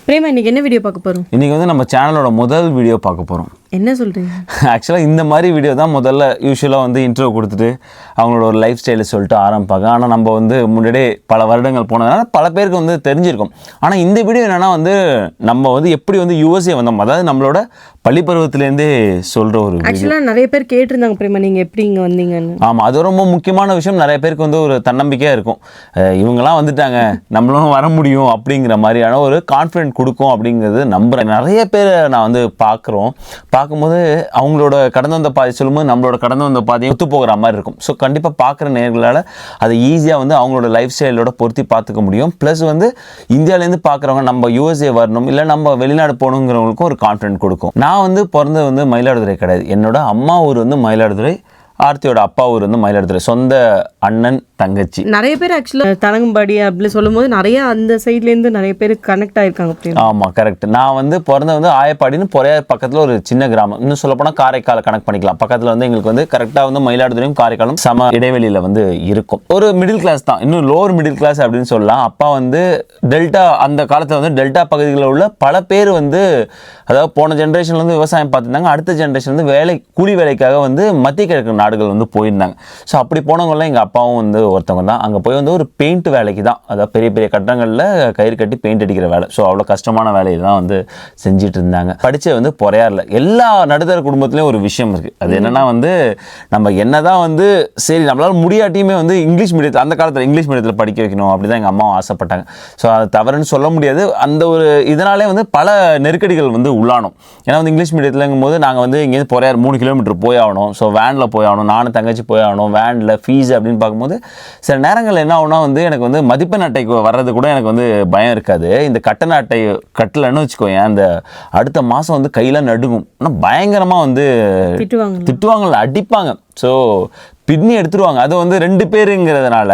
பிரேமா இன்னைக்கு என்ன வீடியோ பார்க்க போறோம்? இன்னைக்கு வந்து நம்ம சேனலோட முதல் வீடியோ பார்க்க போகிறோம். என்ன சொல்றீங்க? ஆக்சுவலாக இந்த மாதிரி வீடியோ தான் முதல்ல யூஸ்வலாக வந்து இன்ட்ரோ கொடுத்துட்டு அவங்களோட ஒரு லைஃப் ஸ்டைலை சொல்லிட்டு ஆரம்பிப்பாங்க. ஆனால் நம்ம வந்து முன்னாடியே பல வருடங்கள் போனதுனால பல பேருக்கு வந்து தெரிஞ்சிருக்கும். ஆனால் இந்த வீடியோ என்னென்னா வந்து நம்ம வந்து எப்படி வந்து யூஎஸ்ஏ வந்தோம், அதாவது நம்மளோட பள்ளிப்பருவத்திலேருந்தே சொல்கிற ஒரு ஆக்சுவலாக நிறைய பேர் கேட்டிருந்தாங்க பிரேமா நீங்கள் எப்படி இங்கே வந்தீங்கன்னு. ஆமாம், அது ரொம்ப முக்கியமான விஷயம். நிறைய பேருக்கு வந்து ஒரு தன்னம்பிக்கையாக இருக்கும், இவங்கெல்லாம் வந்துட்டாங்க நம்மளும் வர முடியும் அப்படிங்கிற மாதிரியான ஒரு கான்ஃபிடென்ட் கொடுக்கும் அப்படிங்கிறது நம்புகிறேன். நிறைய பேர் நான் வந்து பார்க்கும்போது அவங்களோட கடந்து வந்த பாதை சொல்லும்போது நம்மளோட கடந்து வந்த பாதையை ஒத்து போகிற மாதிரி இருக்கும். ஸோ கண்டிப்பாக பார்க்குற நேர்களால் அதை ஈஸியாக வந்து அவங்களோட லைஃப் ஸ்டைலோட பொருத்தி பார்த்துக்க முடியும். ப்ளஸ் வந்து இந்தியாவிலேருந்து பார்க்குறவங்க நம்ம யூஎஸ்ஏ வரணும் இல்லை நம்ம வெளிநாடு போகணுங்கிறவங்களுக்கும் ஒரு கான்ஃபிடென்ட் கொடுக்கும். நான் வந்து பிறந்தது வந்து மயிலாடுதுறை கிடையாது. என்னோட அம்மா ஊர் வந்து மயிலாடுதுறை, ஆர்த்தியோட அப்பா ஊர் வந்து மயிலாடுதுறை. சொந்த அண்ணன் தங்கச்சி நிறைய பேர் ஆக்சுவலாக தரங்கம்பாடி அப்படி சொல்லும்போது நிறைய அந்த சைட்லேருந்து நிறைய பேர் கனெக்ட் ஆகிருக்காங்க. ஆமாம், கரெக்ட். நான் வந்து பிறந்த வந்து ஆயப்பாடின்னு பொறையார் பக்கத்தில் ஒரு சின்ன கிராமம். இன்னும் சொல்லப்போனால் காரைக்காலை கனெக்ட் பண்ணிக்கலாம். பக்கத்தில் வந்து எங்களுக்கு வந்து கரெக்டாக வந்து மயிலாடுதுறையும் காரைக்காலும் சம இடைவெளியில் வந்து இருக்கும். ஒரு மிடில் கிளாஸ் தான், இன்னும் லோவர் மிடில் கிளாஸ் அப்படின்னு சொல்லலாம். அப்பா வந்து டெல்டா, அந்த காலத்தில் வந்து டெல்டா பகுதிகளில் உள்ள பல பேர் வந்து, அதாவது போன ஜென்ரேஷன்ல வந்து விவசாயம் பார்த்துருந்தாங்க, அடுத்த ஜென்ரேஷன் வந்து கூலி வேலைக்காக வந்து மத்திய கிழக்கு நாடுகள் வந்து போயிருந்தாங்க. ஸோ அப்படி போனவங்களாம் எங்கள் அப்பாவும் வந்து ஒருத்தவங்க தான். அங்கே போய் வந்து ஒரு பெயிண்ட் வேலைக்கு தான், அதாவது பெரிய பெரிய கட்டடங்களில் கயிறு கட்டி பெயிண்ட் அடிக்கிற வேலை. ஸோ அவ்வளோ கஷ்டமான வேலையை தான் வந்து செஞ்சுட்டு இருந்தாங்க. படித்தது வந்து பொறையாரில். எல்லா நடுத்தர குடும்பத்துலேயும் ஒரு விஷயம் இருக்குது. அது என்னென்னா வந்து நம்ம என்ன தான் வந்து சரி நம்மளால் முடியாட்டியுமே வந்து இங்கிலீஷ் மீடியத்தில், அந்த காலத்தில் இங்கிலீஷ் மீடியத்தில் படிக்க வைக்கணும் அப்படி தான் எங்கள் அம்மாவும் ஆசைப்பட்டாங்க. ஸோ அது தவறுன்னு சொல்ல முடியாது. அந்த ஒரு இதனாலே வந்து பல நெருக்கடிகள் வந்து உள்ளானோம். ஏன்னா வந்து இங்கிலீஷ் மீடியத்தில்ங்கும் போது நாங்கள் வந்து இங்கேருந்து பொறையார் 3 கிலோமீட்டர் போய் ஆகணும். ஸோ வேனில் போய் ஆகணும், நானும் தங்கச்சி போய் ஆகணும். வேனில் ஃபீஸ் அப்படின்னு பார்க்கும்போது சில நேரங்கள் என்ன ஆகுனா வந்து எனக்கு வந்து மதிப்பெண் அட்டைக்கு வர்றது கூட எனக்கு வந்து பயம் இருக்காது. இந்த கட்டண அட்டை கட்டலன்னு வச்சுக்கோங்க, அந்த அடுத்த மாதம் வந்து கையில் நடுங்கும். ஆனால் பயங்கரமாக வந்து திட்டுவாங்கல்ல, அடிப்பாங்க. ஸோ பின்னி எடுத்துருவாங்க. அது வந்து 2 பேருங்கிறதுனால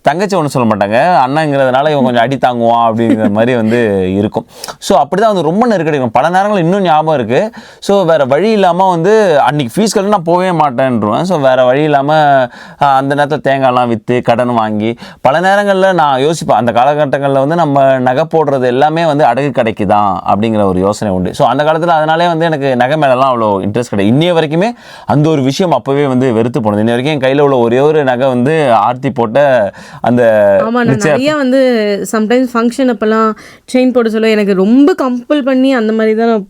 தங்கச்சி ஒன்று சொல்ல மாட்டாங்க, அண்ணங்கிறதுனால இவன் கொஞ்சம் அடி தாங்குவான் அப்படிங்கிற மாதிரி வந்து இருக்கும். ஸோ அப்படி தான் வந்து ரொம்ப நெருக்கடி இருக்கும். பல நேரங்கள் இன்னும் ஞாபகம் இருக்குது. ஸோ வேறு வழி இல்லாமல் வந்து அன்றைக்கி ஃபீஸ் கட்ட நான் போகவே மாட்டேன்ருவேன். ஸோ வேறு வழி இல்லாமல் அந்த நேரத்தில் தேங்காய்லாம் விற்று கடன் வாங்கி பல நேரங்களில் நான் யோசிப்பேன், அந்த காலகட்டங்களில் வந்து நம்ம நகை போடுறது எல்லாமே வந்து அடகு கடைக்கு தான் அப்படிங்கிற ஒரு யோசனை உண்டு. ஸோ அந்த காலத்தில் அதனாலே வந்து எனக்கு நகை மேலெலாம் அவ்வளோ இன்ட்ரெஸ்ட் கிடையாது. இன்னைய வரைக்குமே அந்த ஒரு விஷயம் அப்போவே வந்து வெறுத்து போனது. இன்ன வரைக்கும் என் கையில் உள்ள ஒரே ஒரு நகை வந்து ஆர்த்தி போட்ட அந்த. நிறைய வந்து சம்டைம்ஸ் ஃபங்க்ஷன் அப்பெல்லாம் செயின் போட சொல்ல எனக்கு ரொம்ப கம்பல் பண்ணி அந்த மாதிரி தான் நான்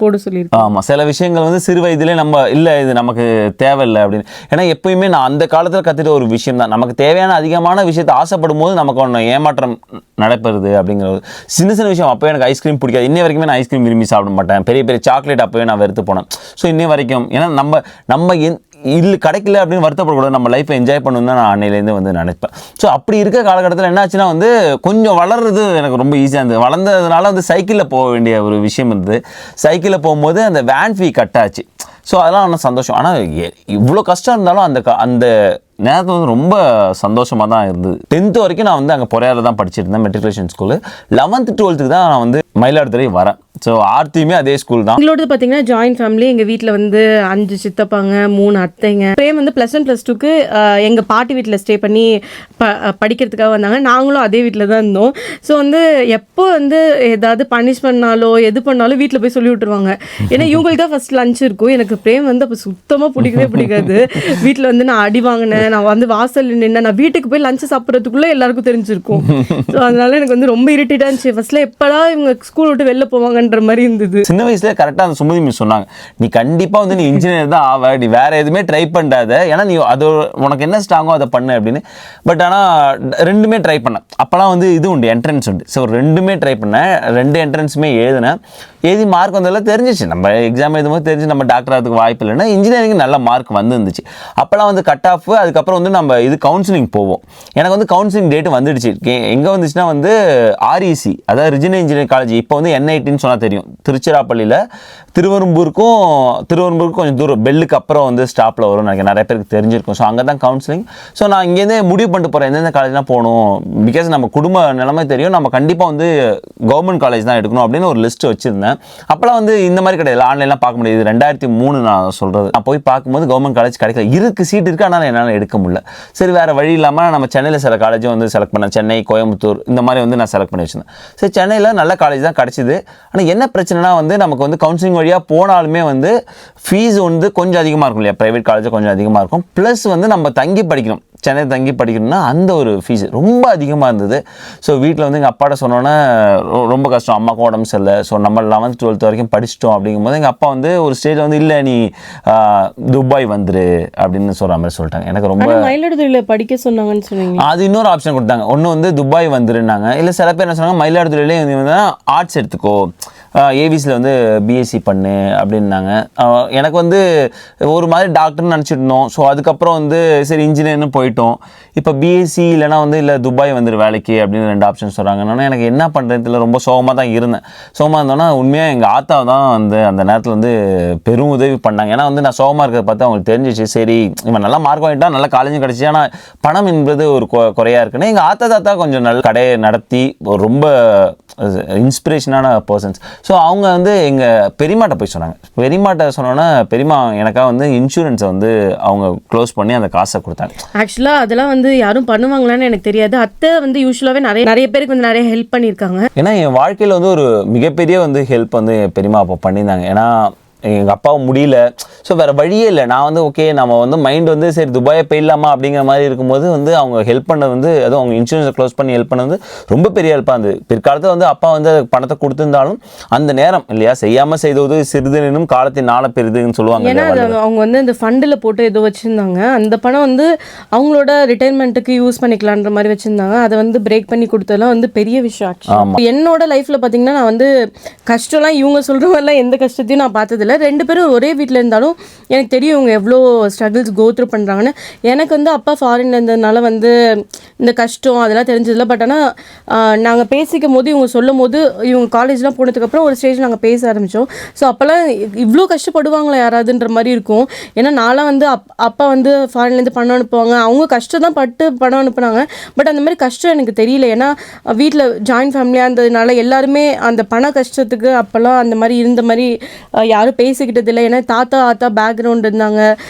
போட சொல்லியிருக்கேன். ஆமாம், சில விஷயங்கள் வந்து சிறு வயதிலே நம்ம இல்லை இது நமக்கு தேவையில்லை அப்படின்னு. ஏன்னா எப்பயுமே நான் அந்த காலத்தில் கற்றுட்ட ஒரு விஷயம் தான், நமக்கு தேவையான அதிகமான விஷயத்தை ஆசைப்படும் போது நமக்கு ஒன்று ஏமாற்றம் நடப்பது அப்படிங்கிற ஒரு சின்ன சின்ன விஷயம். அப்போ எனக்கு ஐஸ்கிரீம் பிடிக்காது. இன்னை வரைக்குமே நான் ஐஸ்கிரீம் விரும்பி சாப்பிட மாட்டேன். பெரிய பெரிய சாக்லேட் அப்போவே நான் வெறுத்து போனேன். ஸோ இன்னை வரைக்கும் ஏன்னா நம்ம இல்லை கிடைக்கல அப்படின்னு வருத்தப்படக்கூடாது, நம்ம லைஃப்பை என்ஜாய் பண்ணணும் தான் நான் அன்னையிலேருந்து வந்து நினைப்பேன். ஸோ அப்படி இருக்க காலகட்டத்தில் என்ன ஆச்சுன்னா வந்து கொஞ்சம் வளர்றது எனக்கு ரொம்ப ஈஸியாக இருந்தது. வளர்ந்ததுனால வந்து சைக்கிளில் போக வேண்டிய ஒரு விஷயம் இருந்தது. சைக்கிளில் போகும்போது அந்த வேன் ஃபீ கட்டாச்சு. ஸோ அதெல்லாம் ஒன்றும் சந்தோஷம். ஆனால் இவ்வளோ கஷ்டம் இருந்தாலும் அந்த நேரத்தில் வந்து ரொம்ப சந்தோஷமாக தான் இருந்தது. 10th வரைக்கும் நான் வந்து அங்கே பொறையாரில் தான் படிச்சுட்டு இருந்தேன், மெட்ரிகுலேஷன் ஸ்கூலு. 11th 12th தான் நான் வந்து மயிலாடுதுறை வரேன். ஸோ ஆர்த்தியுமே அதே ஸ்கூல் தான். எங்களோட பார்த்தீங்கன்னா ஜாயின்ட் ஃபேமிலி. எங்கள் வீட்டில் வந்து 5 சித்தப்பாங்க, 3 அத்தைங்க. பிரேம் வந்து +1 +2க்கு எங்கள் பாட்டி வீட்டில் ஸ்டே பண்ணி படிக்கிறதுக்காக வந்தாங்க. நாங்களும் அதே வீட்டில் தான் இருந்தோம். ஸோ வந்து எப்போ வந்து ஏதாவது பனிஷ் பண்ணாலோ எது பண்ணாலும் வீட்டில் போய் சொல்லி விட்டுருவாங்க. ஏன்னா இவங்களுக்கு தான் ஃபர்ஸ்ட் லஞ்ச் இருக்கும். எனக்கு பிரேம் வந்து அப்போ சுத்தமாக பிடிக்காது. வீட்டில் வந்து நான் அடி வாங்கினேன், நான் வந்து வாசல் நின்று நான் வீட்டுக்கு போய் லஞ்சு சாப்பிட்றதுக்குள்ளே எல்லாருக்கும் தெரிஞ்சிருக்கும். ஸோ அதனால எனக்கு வந்து ரொம்ப இரிட்டேட்டாக இருந்துச்சு. ஃபர்ஸ்ட்ல எப்படா இவங்க ஸ்கூல் விட்டு வெளில போவாங்கன்ற மாதிரி இருந்தது. சின்ன வயசுல கரெக்டாக அந்த சுமதி மிஸ் சொன்னாங்க, நீ கண்டிப்பாக வந்து நீ இன்ஜினியர் தான் ஆவ, நீ வேற எதுவுமே ட்ரை பண்ணாத, ஏன்னா நீ அது உனக்கு என்ன ஸ்ட்ராங்கோ அதை பண்ணு அப்படின்னு. பட் ஆனால் 2மே ட்ரை பண்ணேன். அப்போலாம் வந்து இது உண்டு, என்ட்ரன்ஸ் உண்டு. ஸோ 2மே ட்ரை பண்ணேன். 2 என்ட்ரன்ஸுமே எழுதி மார்க் வந்ததெல்லாம் தெரிஞ்சிச்சு. நம்ம எக்ஸாம் எழுதும்போது தெரிஞ்சு நம்ம டாக்டர் ஆகிறதுக்கு வாய்ப்பு இல்லைன்னா இன்ஜினியரிங் நல்ல மார்க் வந்துருந்துச்சு. அப்போலாம் வந்து கட் ஆஃப், அதுக்கப்புறம் வந்து நம்ம இது கவுன்சிலிங் போவோம். எனக்கு வந்து கவுன்சிலிங் டேட் வந்துடுச்சு. எங்கே வந்துச்சுன்னா வந்து ஆர்இசி, அதாவது ரிஜினல் இன்ஜினியரிங் காலேஜ், இப்போ வந்து NITன்னு சொன்னால் தெரியும், திருச்சிராப்பள்ளியில். திருவெரும்பூருக்கும் கொஞ்சம் தூரம், பெல்லுக்கு அப்புறம் வந்து ஸ்டாப்பில் வரும் நினைக்கிறேன், நிறைய பேருக்கு தெரிஞ்சிருக்கும். ஸோ அங்கே தான் கவுன்சிலிங். ஸோ நான் இங்கேருந்தே முடிவு பண்ணிட்டு போகிறேன் எந்தெந்த காலேஜ்லாம் போகணும். பிகாஸ் நம்ம குடும்ப நிலைமை தெரியும், நம்ம கண்டிப்பாக வந்து கவர்மெண்ட் காலேஜ் தான் எடுக்கணும் அப்படின்னு ஒரு லிஸ்ட் வச்சுருந்தேன். போனேன். அப்போலாம் வந்து இந்த மாதிரி கிடையாது, ஆன்லைன்லாம் பார்க்க முடியாது. 2003 நான் சொல்கிறது. நான் போய் பார்க்கும்போது கவர்மெண்ட் காலேஜ் கிடைக்கல, இருக்குது சீட் இருக்குது, ஆனால் என்னால் எடுக்க முடியல. சரி வேறு வழி இல்லாமல் நம்ம சென்னையில் சில காலேஜும் வந்து செலக்ட் பண்ணேன். சென்னை, கோயம்புத்தூர் இந்த மாதிரி வந்து நான் செலக்ட் பண்ணி வச்சிருந்தேன். சரி சென்னையில் நல்ல காலேஜ் தான் கிடச்சிது. ஆனால் என்ன பிரச்சனைனா வந்து நமக்கு வந்து கவுன்சிலிங் வழியாக போனாலுமே வந்து ஃபீஸ் வந்து கொஞ்சம் அதிகமாக இருக்கும் இல்லையா, ப்ரைவேட் காலேஜ் கொஞ்சம் அதிகமாக இருக்கும். ப்ளஸ் வந்து நம்ம தங்கி படிக்கணும், சென்னை தங்கி படிக்கணும்னா அந்த ஒரு ஃபீஸ் ரொம்ப அதிகமாக இருந்தது. ஸோ வீட்டில் வந்து எங்கள் அப்பாட்ட சொன்னோன்னே ரொம்ப கஷ்டம், அம்மாவுக்கு உடம்பு சரியில்லை. ஸோ நம்ம 11th 12th வரைக்கும் படிச்சிட்டோம். அப்படிங்கும்போது எங்கள் அப்பா வந்து ஒரு ஸ்டேஜில் வந்து இல்லை நீ துபாய் வந்துரு அப்படின்னு சொல்கிற மாதிரி சொல்லிட்டாங்க. எனக்கு ரொம்ப மயிலாடுதுறையில் படிக்க சொன்னாங்கன்னு சொன்னீங்க. அது இன்னொரு ஆப்ஷன் கொடுத்தாங்க. ஒன்று வந்து துபாய் வந்துருன்னாங்க. இல்லை சில பேர் என்ன சொன்னாங்க, மயிலாடுதுறையிலே வந்து ஆர்ட்ஸ் எடுத்துக்கோ, ஏவிசியில் வந்து பிஎஸ்சி பண்ணு அப்படின்னாங்க. எனக்கு வந்து ஒரு மாதிரி டாக்டர்னு நினச்சிட்டு இருந்தோம். ஸோ அதுக்கப்புறம் வந்து சரி இன்ஜினியர்னு போயிட்டோம். இப்போ பிஎஸ்சி இல்லைனா வந்து இல்லை துபாய் வந்துரு வேலைக்கு அப்படின்னு 2 ஆப்ஷன் சொல்கிறாங்கன்னா எனக்கு என்ன பண்ணுறதுல ரொம்ப சோகமாக தான் இருந்தேன். சோகமாக இருந்தோன்னா உண்மையாக எங்கள் ஆத்தா தான் வந்து அந்த நேரத்தில் வந்து பெரும் உதவி பண்ணாங்க. ஏன்னா வந்து நான் சோகமாக இருக்கிறத பார்த்து அவங்களுக்கு தெரிஞ்சிச்சு, சரி இவன் நல்லா மார்க் வாங்கிட்டா நல்ல காலேஜும் கிடச்சி, ஆனால் பணம் என்பது ஒரு குறையாக இருக்குன்னு எங்கள் தாத்தா கொஞ்சம் நல்ல கடையை நடத்தி ரொம்ப இன்ஸ்பிரேஷனான பர்சன்ஸ். ஸோ அவங்க வந்து எங்கள் பெரியமாட்ட போய் சொன்னாங்க. பெரியமாட்ட சொன்னோன்னா பெரியமா எனக்காக வந்து இன்சூரன்ஸை வந்து அவங்க க்ளோஸ் பண்ணி அந்த காசை கொடுத்தாங்க. ஆக்சுவலாக அதெல்லாம் வந்து யாரும் பண்ணுவாங்களான்னு எனக்கு தெரியாது. அத்தை வந்து யூஸ்வலாகவே நிறைய பேருக்கு வந்து நிறைய ஹெல்ப் பண்ணியிருக்காங்க. ஏன்னா என் வாழ்க்கையில் வந்து ஒரு மிகப்பெரிய வந்து ஹெல்ப் வந்து பெரியமா அப்போ பண்ணியிருந்தாங்க. ஏன்னா எங்கள் அப்பாவும் முடியல. ஸோ வேறு வழியே இல்லை. நான் வந்து ஓகே நம்ம வந்து மைண்ட் வந்து சரி துபாயை போயிடலாமா அப்படிங்கிற மாதிரி இருக்கும்போது வந்து அவங்க ஹெல்ப் பண்ண வந்து அதுவும் அவங்க இன்சூரன்ஸை க்ளோஸ் பண்ணி ஹெல்ப் பண்ண வந்து ரொம்ப பெரிய ஹெல்ப்பாக இருந்தது. பிற்காலத்தில் வந்து அப்பா வந்து பணத்தை கொடுத்துருந்தாலும் அந்த நேரம் இல்லையா, செய்யாமல் செய்தது சிறிதுனும் காலத்தின் நாள பெரிதுன்னு சொல்லுவாங்க. ஏன்னா அவங்க வந்து அந்த ஃபண்டில் போட்டு ஏதோ வச்சுருந்தாங்க. அந்த பணம் வந்து அவங்களோட ரிட்டைர்மெண்ட்டுக்கு யூஸ் பண்ணிக்கலான்ற மாதிரி வச்சுருந்தாங்க. அதை வந்து பிரேக் பண்ணி கொடுத்ததெல்லாம் வந்து பெரிய விஷயம். என்னோட லைஃப்பில் பார்த்தீங்கன்னா நான் வந்து கஷ்டம்லாம் இவங்க சொல்கிற மாதிரிலாம் எந்த கஷ்டத்தையும் நான் பார்த்ததில்லை. 2 பேரும் ஒரே வீட்டில் இருந்தாலும் எனக்கு தெரியும் இவங்க எவ்வளோ ஸ்ட்ரகிள்ஸ் கோ த்ரூ பண்ணுறாங்கன்னு. எனக்கு வந்து அப்பா ஃபாரின்ல இருந்ததுனால வந்து இந்த கஷ்டம் அதெல்லாம் தெரிஞ்சதில்லை. பட் ஆனால் நாங்கள் பேசிக்கும் போது இவங்க சொல்லும் போது இவங்க காலேஜ்லாம் போனதுக்கப்புறம் ஒரு ஸ்டேஜ் நாங்கள் பேச ஆரம்பித்தோம். ஸோ அப்போல்லாம் இவ்வளோ கஷ்டப்படுவாங்களா யாராவதுன்ற மாதிரி இருக்கும். ஏன்னா நான்லாம் வந்து அப்பா வந்து ஃபாரின்லேருந்து பணம் அனுப்புவாங்க, அவங்க கஷ்டம் தான் பட்டு பணம் அனுப்புனாங்க. பட் அந்த மாதிரி கஷ்டம் எனக்கு தெரியல. ஏன்னா வீட்டில் ஜாயின்ட் ஃபேமிலியாக இருந்ததுனால எல்லாருமே அந்த பண கஷ்டத்துக்கு அப்போல்லாம் அந்த மாதிரி இருந்த மாதிரி யாரும் பேசிக்கிட்டது இல்லை. ஏன்னா தாத்தா பேக்ரவுண்ட் இருந்தாங்க,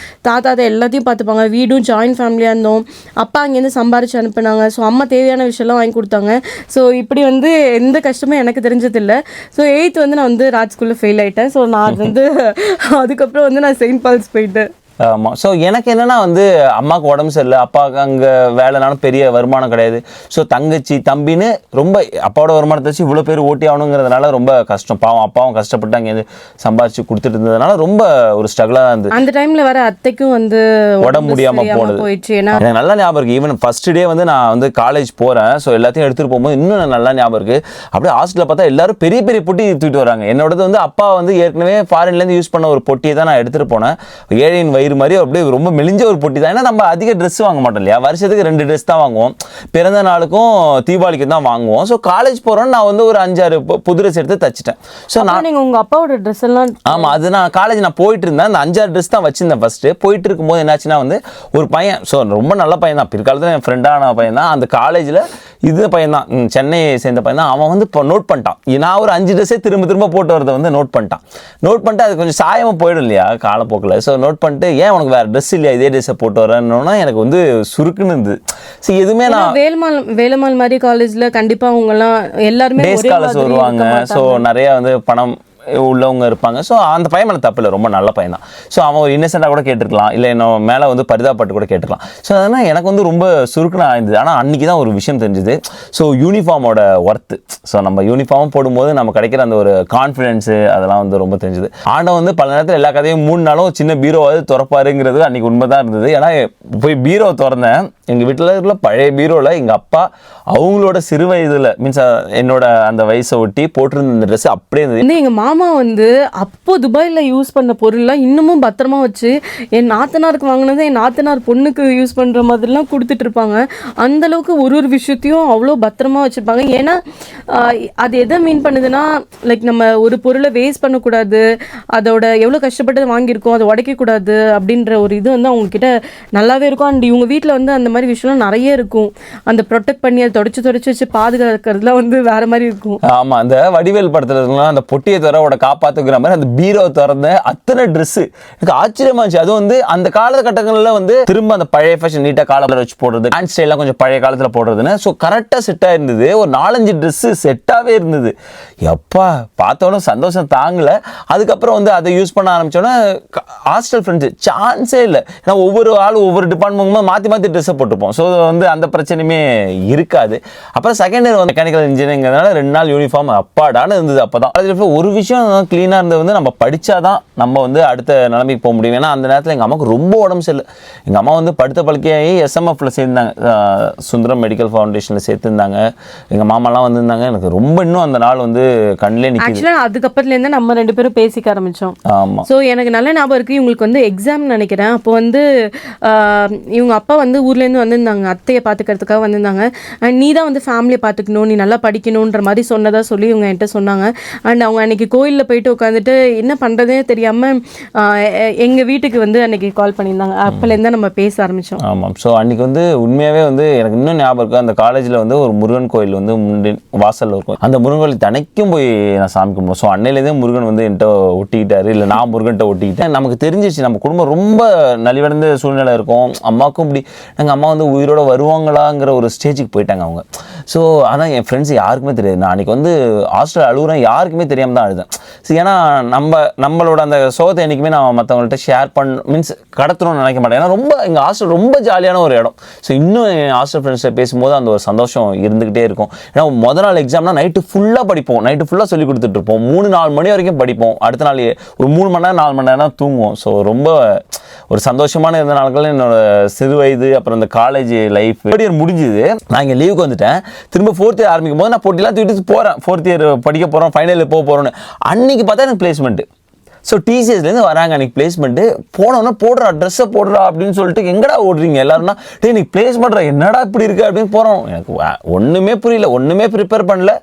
தாத்தா எல்லாத்தையும் பார்த்துப்பாங்க. வீடும் ஜாயின்ட் ஃபேமிலியாக இருந்தோம். அப்பா அங்கேருந்து சம்பாரிச்சு அனுப்புனாங்க. ஸோ அம்மா தேவையான விஷயம்லாம் வாங்கி கொடுத்தாங்க. ஸோ இப்படி வந்து எந்த கஷ்டமும் எனக்கு தெரிஞ்சதில்லை. ஸோ 8th வந்து நான் வந்து ராஜ் ஸ்கூலில் ஃபெயில் ஆகிட்டேன். ஸோ நான் வந்து அதுக்கப்புறம் வந்து நான் செயின்ட் பால்ஸ் போயிட்டேன். ஆமாம். ஸோ எனக்கு என்னென்னா வந்து அம்மாவுக்கு உடம்பு சரியில்லை, அப்பாவுக்கு அங்கே வேலைனாலும் பெரிய வருமானம் கிடையாது. ஸோ தங்கச்சி தம்பின்னு ரொம்ப அப்பாவோட வருமானத்தை வச்சு இவ்வளோ பேர் ஓட்டி ஆகணுங்கிறதுனால ரொம்ப கஷ்டம். பாவம் அப்பாவும் கஷ்டப்பட்டு அங்கேருந்து சம்பாரிச்சு கொடுத்துட்டு இருந்ததுனால ரொம்ப ஒரு ஸ்ட்ரகிளாக தான் இருந்தது. அந்த டைமில் வர அத்தைக்கும் வந்து உடம்பு முடியாமல் போயிடுச்சு. எனக்கு நல்லா ஞாபகம் இருக்குது. ஈவன் ஃபர்ஸ்ட் டே வந்து நான் வந்து காலேஜ் போகிறேன். ஸோ எல்லாத்தையும் எடுத்துகிட்டு போகும்போது இன்னும் நல்லா ஞாபகம் இருக்குது. அப்படியே ஹாஸ்டலில் பார்த்தா எல்லாரும் பெரிய பெரிய பொட்டி தூக்கிட்டு வராங்க. என்னோடது வந்து அப்பா வந்து ஏற்கனவே ஃபாரின்லேருந்து யூஸ் பண்ண ஒரு பொட்டியை தான் நான் எடுத்துகிட்டு போனேன். ஏழையின் வயிறு மாதிரி அப்படியே ரொம்ப மெலிஞ்ச ஒரு பொட்டி தான். ஏன்னா நம்ம அதிக ட்ரெஸ் வாங்க மாட்டோம் இல்லையா, வருஷத்துக்கு 2 ட்ரெஸ் தான் வாங்குவோம், பிறந்த நாளுக்கும் தீபாவளிக்கு தான் வாங்குவோம். ஸோ காலேஜ் போகிறோன்னு நான் வந்து ஒரு 5-6 புது ட்ரெஸ் எடுத்து தச்சிட்டேன். ஸோ நான் உங்கள் அப்பாவோட ட்ரெஸ் எல்லாம் ஆமாம் அது நான் காலேஜ் நான் போயிட்டு இருந்தேன். அந்த 5-6 ட்ரெஸ் தான் வச்சிருந்தேன் ஃபஸ்ட்டு. போயிட்டு இருக்கும்போது என்னாச்சுன்னா வந்து ஒரு பையன், ஸோ ரொம்ப நல்ல பையன் தான், பிற்காலத்தில் என் ஃப்ரெண்டான பையன் தான், அந்த காலேஜில் இது பையன் தான், சென்னையை சேர்ந்த பையன் தான். அவன் வந்து இப்போ நோட் பண்ணிட்டான், நான் ஒரு 5 ட்ரெஸ்ஸே திரும்ப போட்டு வரதை வந்து நோட் பண்ணிட்டு அது கொஞ்சம் சாயமாக போயிடும் இல்லையா காலப்போக்கில். ஸோ நோட் பண்ணிட்டு ஏன் உனக்கு வேறு ட்ரெஸ் இல்லையா, இதே ட்ரெஸ்ஸை போட்டு வரேன்னா எனக்கு வந்து சுருக்குன்னு இருந்தது. ஸோ எதுவுமே நான் வேலம்மாள் மாதிரி காலேஜில் கண்டிப்பாக அவங்கெல்லாம் எல்லாருமே டேஸ் காலேஜ் வருவாங்க. ஸோ நிறையா வந்து பணம் உள்ளவங்க இருப்பாங்க. ஸோ அந்த பையன் மேலே தப்பு இல்லை, ரொம்ப நல்ல பையன் தான். ஸோ அவன் ஒரு இன்னசென்ட்டாக கூட கேட்டிருக்கலாம், இல்லை என்ன மேலே வந்து பரிதாபப்பட்டு கூட கேட்டிருக்கலாம். ஸோ அதனால் எனக்கு வந்து ரொம்ப சுருக்குனா இருந்தது. ஆனால் அன்றைக்கி தான் ஒரு விஷயம் தெரிஞ்சுது. ஸோ யூனிஃபார்மோட ஒர்த்து, ஸோ நம்ம யூனிஃபார்ம் போடும்போது நம்ம கிடைக்கிற அந்த ஒரு கான்ஃபிடென்ஸு அதெல்லாம் வந்து ரொம்ப தெரிஞ்சுது. ஆண்டவன் வந்து பல நேரத்தில் எல்லா கதையும் 3 நாளும் சின்ன பீரோவாவது திறப்பாருங்கிறது அன்றைக்கி உண்மை தான் இருந்தது. ஏன்னா போய் பீரோ திறந்தேன், எங்கள் வீட்டில் இருக்கிற பழைய பீரோவில் எங்கள் அப்பா அவங்களோட சிறு வயதில் மீன்ஸ் என்னோட அந்த வயசை ஒட்டி போட்டிருந்த இந்த ட்ரெஸ் அப்படியே இருந்தது. எங்கள் மாமா வந்து அப்போ துபாயில் யூஸ் பண்ண பொருள்லாம் இன்னமும் பத்திரமா வச்சு என் நாத்தனாருக்கு வாங்கினதை என் நாத்தனார் பொண்ணுக்கு யூஸ் பண்ணுற மாதிரிலாம் கொடுத்துட்டு இருப்பாங்க. அந்தளவுக்கு ஒரு விஷயத்தையும் அவ்வளோ பத்திரமா வச்சுருப்பாங்க. ஏன்னா அது எதை மீன் பண்ணுதுன்னா லைக் நம்ம ஒரு பொருளை வேஸ்ட் பண்ணக்கூடாது, அதோட எவ்வளோ கஷ்டப்பட்டு வாங்கியிருக்கோம் அதை உடைக்கக்கூடாது அப்படின்ற ஒரு இது வந்து அவங்கக்கிட்ட நல்லாவே இருக்கும். அண்ட் இவங்க வீட்டில் வந்து அந்த மாதிரி விஷயம்லாம் நிறைய இருக்கும். அந்த ப்ரொடெக்ட் பண்ணி அதை தொடச்சி வச்சு பாதுகாக்கிறதுலாம் வந்து வேற மாதிரி இருக்கும். ஆமாம், அந்த வடிவேல் படத்துலலாம் அந்த பொட்டியை தவிர ராஜாவோட காப்பாத்துக்கிற மாதிரி அந்த பீரோ திறந்த அத்தனை ட்ரெஸ்ஸு எனக்கு ஆச்சரியமா இருந்துச்சு. அதுவும் வந்து அந்த காலகட்டங்களில் வந்து திரும்ப அந்த பழைய ஃபேஷன் நீட்டாக காலத்தில் வச்சு போடுறது, ஹேண்ட் ஸ்டைலாம் கொஞ்சம் பழைய காலத்தில் போடுறதுன்னு ஸோ கரெக்டாக செட்டாக இருந்தது. ஒரு 4-5 ட்ரெஸ்ஸு செட்டாகவே இருந்தது. எப்பா பார்த்தோன்னே சந்தோஷம் தாங்கலை. அதுக்கப்புறம் வந்து அதை யூஸ் பண்ண ஆரம்பித்தோன்னே ஹாஸ்டல் ஃப்ரெண்ட்ஸு சான்ஸே இல்லை. ஏன்னா ஒவ்வொரு ஆளும் ஒவ்வொரு டிபார்ட்மெண்ட்டும் மாற்றி ட்ரெஸ்ஸை போட்டுப்போம். ஸோ வந்து அந்த பிரச்சனையுமே இருக்காது. அப்புறம் செகண்ட் இயர் வந்து மெக்கானிக்கல் இன்ஜினியரிங்கிறதுனால 2 நாள் யூனிஃபார்ம் அப்பாடான இருந்தது. அப்போ தான் ஒரு விஷயம் க்ளீனாக இருந்தது வந்து நம்ம படித்தாதான் நம்ம வந்து அடுத்த நிலைமைக்கு போக முடியும். ஏன்னா அந்த நேரத்தில் எங்கள் அம்மாவுக்கு ரொம்ப உடம்பு சரியில்லை. எங்கள் அம்மா வந்து படுத்த படுக்கையாகி SMFல சேர்ந்தாங்க, சுந்தரம் மெடிக்கல் ஃபவுண்டேஷனில் சேர்த்துருந்தாங்க. எங்கள் மாமாலாம் வந்திருந்தாங்க. எனக்கு ரொம்ப இன்னும் அந்த நாள் வந்து கண்ணிலே நிற்கிது. ஆக்சுவலாக அதுக்கப்புறத்துலேருந்து நம்ம 2 பேரும் பேசிக்க ஆரம்பித்தோம். ஆமாம். ஸோ எனக்கு நல்ல ஞாபகம் இருக்குது. இவங்களுக்கு வந்து எக்ஸாம் நினைக்கிறேன். அப்போ வந்து இவங்க அப்பா வந்து ஊர்லேருந்து வந்திருந்தாங்க, அத்தையை பார்த்துக்கிறதுக்காக வந்திருந்தாங்க. அண்ட் நீ தான் வந்து ஃபேமிலியை பார்த்துக்கணும், நீ நல்லா படிக்கணுன்ற மாதிரி சொன்னதாக சொல்லி இவங்க என்கிட்ட சொன்னாங்க. அண்ட் அவங்க அன்றைக்கி கோயிலில் போயிட்டு உட்காந்துட்டு என்ன பண்ணுறதே தெரியாமல் எங்கள் வீட்டுக்கு வந்து அன்றைக்கி கால் பண்ணியிருந்தாங்க. அப்போலேருந்து நம்ம பேச ஆரம்பித்தோம். ஆமாம். ஸோ அன்றைக்கி வந்து உண்மையாகவே வந்து எனக்கு இன்னும் ஞாபகம் இருக்குது. அந்த காலேஜில் வந்து ஒரு முருகன் கோயில் வந்து வாசலில் இருக்கும். அந்த முருகன் கோயில் தனைக்கும் போய் நான் சாமி கும்பிடுவோம். ஸோ அன்னையிலேருந்தே முருகன் வந்து என்கிட்ட ஒட்டிக்கிட்டாரு, இல்லை நான் முருகன்கிட்ட ஒட்டிக்கிட்டேன். நமக்கு தெரிஞ்சிச்சு நம்ம குடும்பம் ரொம்ப நலிவடைந்த சூழ்நிலை இருக்கும். அம்மாவுக்கும் இப்படி எங்கள் அம்மா வந்து உயிரோட வருவாங்களாங்கிற ஒரு ஸ்டேஜுக்கு போயிட்டாங்க அவங்க. ஸோ ஆனால் என் ஃப்ரெண்ட்ஸ் யாருக்குமே தெரியாது. நான் அன்றைக்கி வந்து ஹாஸ்டல் அழுகுறேன், யாருக்குமே தெரியாமல் தான் அழுதேன். ஸோ ஏன்னா நம்மளோட அந்த சோகத்தை என்றைக்குமே நான் மற்றவங்கள்ட்ட ஷேர் மீன்ஸ் கடத்தணும்னு நினைக்க மாட்டேன். ஏன்னா ரொம்ப எங்கள் ஹாஸ்டல் ரொம்ப ஜாலியான ஒரு இடம். ஸோ இன்னும் என் ஹாஸ்டல் ஃப்ரெண்ட்ஸை பேசும்போது அந்த ஒரு சந்தோஷம் இருந்துக்கிட்டே இருக்கும். ஏன்னா முதல் நாள் எக்ஸாம்னா நைட்டு ஃபுல்லாக படிப்போம், நைட்டு ஃபுல்லாக சொல்லி கொடுத்துட்ருப்போம். 3-4 மணி வரைக்கும் படிப்போம். அடுத்த நாள் ஒரு 3 மணி நேரம் 4 மணி நேரம் தூங்குவோம். ஸோ ரொம்ப ஒரு சந்தோஷமான இருந்த நாட்கள் என்னோட சிறு வயது. அப்புறம் இந்த காலேஜ் லைஃப் முடிஞ்சுது. நான் இங்கே லீவுக்கு வந்துட்டேன். திரும்ப 4th இயர் ஆரம்பிக்கும் போது நான் போட்டிலாம் தூக்கிட்டு போகிறேன். 4th இயர் படிக்க போகிறோம், ஃபைனல் இயர் போக போகிறோன்னு. அன்றைக்கி பார்த்தா எனக்கு பிளேஸ்மெண்ட்டு. ஸோ டிசிஎஸ்லேருந்து வராங்க. அன்றைக்கி பிளேஸ்மெண்ட்டு போனோன்னா போடுறா ட்ரெஸ்ஸை போடுறா அப்படின்னு சொல்லிட்டு எங்கடா ஓடுறீங்க எல்லாருன்னா, டே நீ பிளேஸ் பண்ணுற என்னடா இப்படி இருக்குது அப்படின்னு போகிறோம். எனக்கு ஒன்றுமே புரியல, ஒன்றுமே ப்ரிப்பேர் பண்ணல.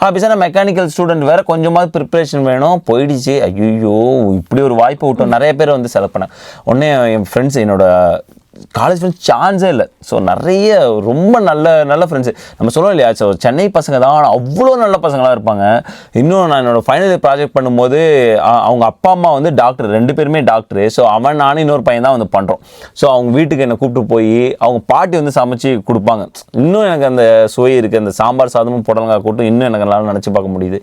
ஆஃபீஸாக நான் மெக்கானிக்கல் ஸ்டூடெண்ட் வேறு, கொஞ்சமாவது ப்ரிப்பரேஷன் வேணும். போயிடுச்சு. ஐயோ இப்படி ஒரு வாய்ப்பை விட்டோம். நிறைய பேர் வந்து செலக்ட் பண்ணேன். உடனே என் ஃப்ரெண்ட்ஸ், என்னோட காலேஜ் ஃப்ரெண்ட்ஸ் சான்ஸே இல்லை. ஸோ நிறைய ரொம்ப நல்ல ஃப்ரெண்ட்ஸு. நம்ம சொல்லுவோம் இல்லையா, ஸோ சென்னை பசங்க தான், ஆனால் அவ்வளோ நல்ல பசங்களாக இருப்பாங்க. இன்னும் நான் என்னோடய ஃபைனல் இயர் ப்ராஜெக்ட் பண்ணும்போது அவங்க அப்பா அம்மா வந்து டாக்டர், 2 பேருமே டாக்டரு. ஸோ அவன் நானும் இன்னொரு பையன் தான் வந்து பண்ணுறோம். ஸோ அவங்க வீட்டுக்கு என்னை கூப்பிட்டு போய் அவங்க பாட்டி வந்து சமைச்சு கொடுப்பாங்க. இன்னும் எனக்கு அந்த சுவை இருக்குது. அந்த சாம்பார் சாதமும் புடலங்காய் கூட்டும் இன்னும் எனக்கு நல்லா நினச்சி பார்க்க முடியுது.